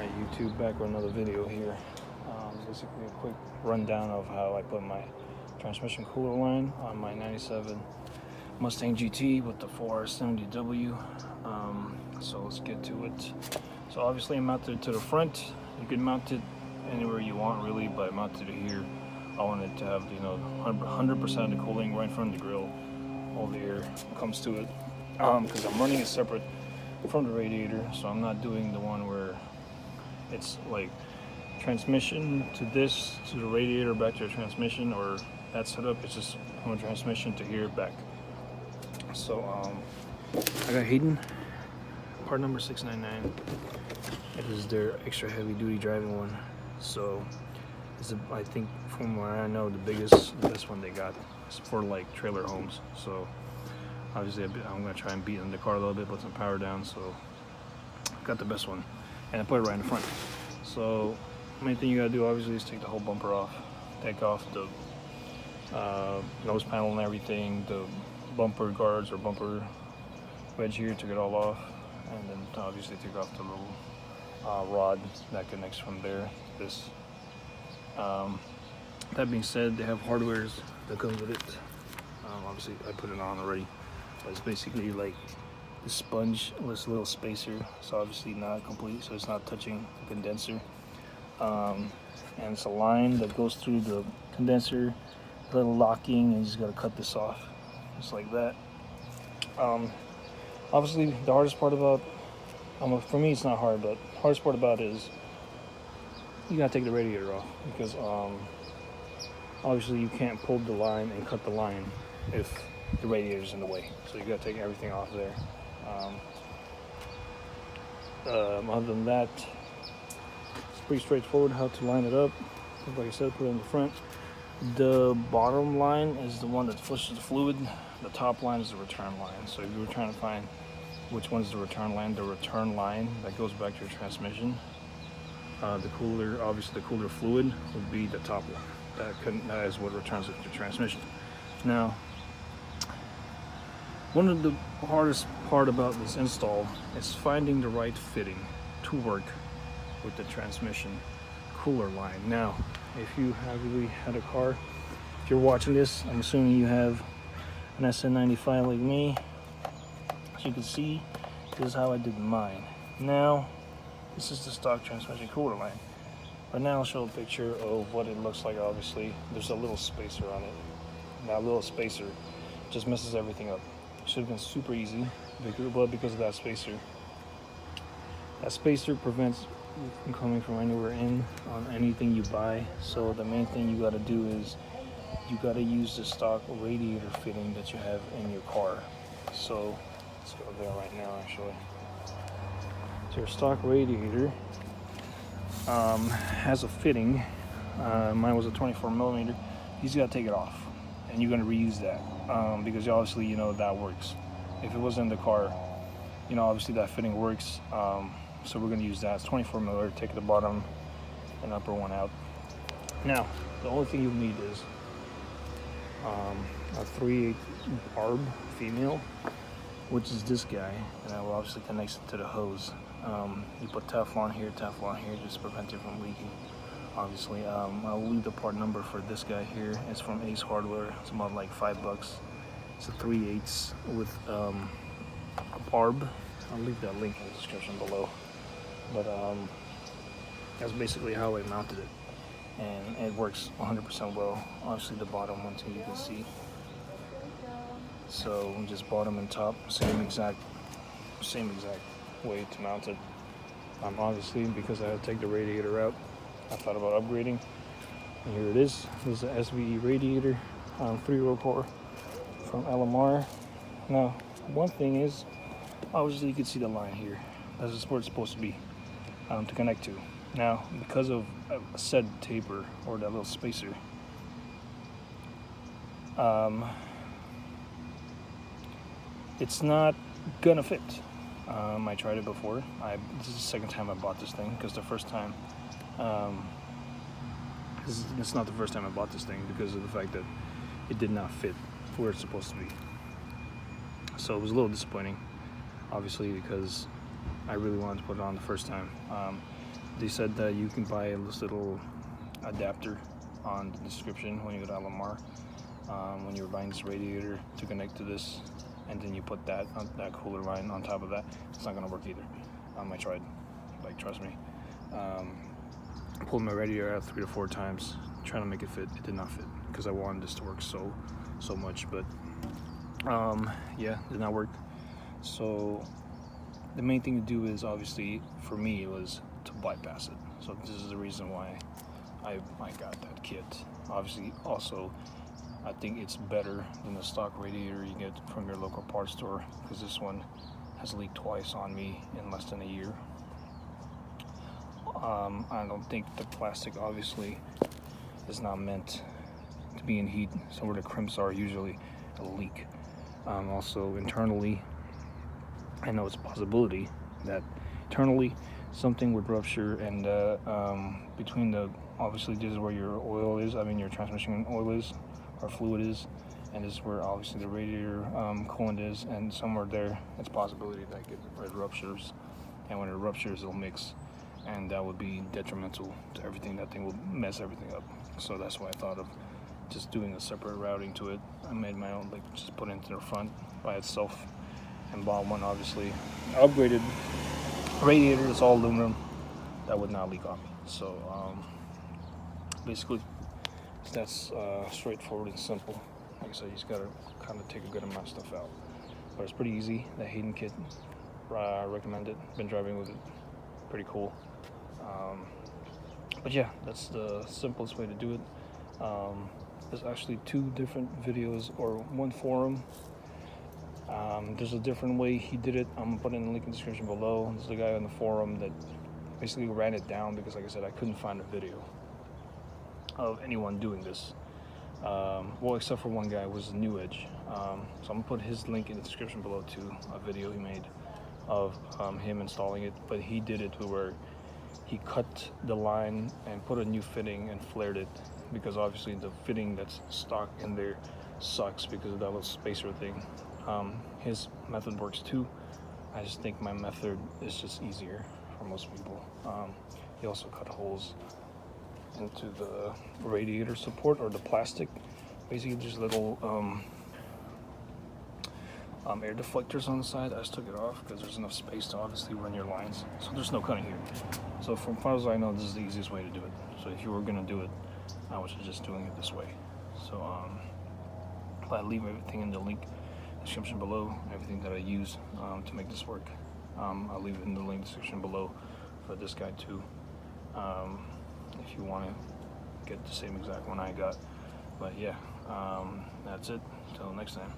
Alright, YouTube, back with another video here. Basically a quick rundown of how I put my transmission cooler line on my 97 Mustang GT with the 470W. So let's get to it. So obviously I mounted it to the front. You can mount it anywhere you want really, but I mounted it here. I wanted to have 100% of the cooling right in front of the grill. All the air comes to it because I'm running it separate from the radiator, so I'm not doing the one where it's like transmission to this, to the radiator, back to the transmission, or that setup. It's just from transmission to here back. So I got Hayden, part number 699. It is their extra heavy duty driving one. So it's I think from what I know, the best one they got. It's for like trailer homes. So obviously I'm gonna try and beat in the car a little bit, put some power down. So got the best one, and I put it right in the front. So main thing you gotta do obviously is take the whole bumper off, take off the nose panel and everything, the bumper guards or bumper wedge here, took it all off, and then obviously take off the little rod that connects from there to this. That being said, they have hardwares that comes with it. Obviously I put it on already, but it's basically like the sponge, this little spacer. So obviously not complete, so it's not touching the condenser. And it's a line that goes through the condenser, a little locking, and you just gotta cut this off, just like that. Obviously the hardest part about, for me it's not hard, but the hardest part about it is you gotta take the radiator off, because obviously you can't pull the line and cut the line if the radiator's in the way. So you gotta take everything off there. Other than that, it's pretty straightforward how to line it up. Like I said, put it in the front. The bottom line is the one that flushes the fluid. The top line is the return line. So if you were trying to find which one's the return line that goes back to your transmission, the cooler, obviously the cooler fluid would be the top one. That is what returns it to transmission. Now, one of the hardest part about this install is finding the right fitting to work with the transmission cooler line. Now, if you have really had a car, if you're watching this, I'm assuming you have an SN95 like me. As you can see, this is how I did mine. Now, this is the stock transmission cooler line. But now I'll show a picture of what it looks like. Obviously, there's a little spacer on it. That little spacer just messes everything up. Should have been super easy, but because of that spacer. That spacer prevents you from coming from anywhere in on anything you buy. So the main thing you gotta do is you gotta use the stock radiator fitting that you have in your car. So let's go there right now actually. So your stock radiator has a fitting. Mine was a 24 millimeter. You just gotta take it off, and you're gonna reuse that because obviously that works. If it was in the car, obviously that fitting works. So we're gonna use that. It's 24 millimeter. Take the bottom and upper one out. Now the only thing you need is a 3/8 barb female, which is this guy, and that will obviously connect it to the hose. You put Teflon here, just to prevent it from leaking. Obviously, I'll leave the part number for this guy here. It's from Ace Hardware. It's about like $5. It's a 3/8 with a barb. I'll leave that link in the description below. But that's basically how I mounted it, and it works 100% well. Obviously, the bottom one too, you can see. So just bottom and top, same exact way to mount it. Obviously, because I had to take the radiator out, I thought about upgrading, and here it is. This is an SVE radiator, 3-row core from LMR. Now, one thing is, obviously you can see the line here. That's where it's supposed to be to connect to. Now, because of a said taper or that little spacer, it's not gonna fit. I tried it before. This is the second time I bought this thing, because the first time, it's not the first time I bought this thing, because of the fact that it did not fit where it's supposed to be. So it was a little disappointing, obviously, because I really wanted to put it on the first time. they said that you can buy this little adapter on the description when you go to LMR, when you're buying this radiator to connect to this, and then you put that cooler line on top of that. It's not gonna work either. I tried, like, trust me. Pulled my radiator out 3 to 4 times trying to make it fit. It did not fit because I wanted this to work so much, but yeah, did not work. So the main thing to do is, obviously for me, was to bypass it. So this is the reason why I got that kit. Obviously, also, I think it's better than the stock radiator you get from your local parts store, because this one has leaked twice on me in less than a year. I don't think the plastic, obviously, is not meant to be in heat. So where the crimps are, usually a leak. Also, internally, I know it's a possibility that internally something would rupture, and between the, obviously this is where your oil is, your transmission oil is, or fluid is, and this is where obviously the radiator coolant is, and somewhere there it's a possibility that it ruptures, and when it ruptures it'll mix, and that would be detrimental to everything. That thing will mess everything up. So that's why I thought of just doing a separate routing to it. I made my own, like, just put it into the front by itself, and bought one, obviously upgraded radiator. It's all aluminum, that would not leak on me. So basically that's straightforward and simple. Like I said, you just gotta kind of take a good amount of stuff out, but it's pretty easy. The Hayden kit, recommend it. Been driving with it, pretty cool. But yeah, that's the simplest way to do it. There's actually 2 different videos, or one forum. There's a different way he did it. I'm gonna put it in the link in the description below. There's a guy on the forum that basically ran it down, because, like I said, I couldn't find a video of anyone doing this. Well, except for one guy, was New Edge. So I'm gonna put his link in the description below to a video he made of him installing it. But he did it to where he cut the line and put a new fitting and flared it, because obviously the fitting that's stock in there sucks because of that little spacer thing. His method works too. I just think my method is just easier for most people. He also cut holes into the radiator support, or the plastic. Basically just little air deflectors on the side. I just took it off because there's enough space to obviously run your lines, so there's no cutting here. So from far as I know, this is the easiest way to do it. So if you were gonna do it, I was just doing it this way. So but I leave everything in the link description below, everything that I use to make this work. I'll leave it in the link description below for this guy too, if you want to get the same exact one I got. But yeah, that's it. Till next time.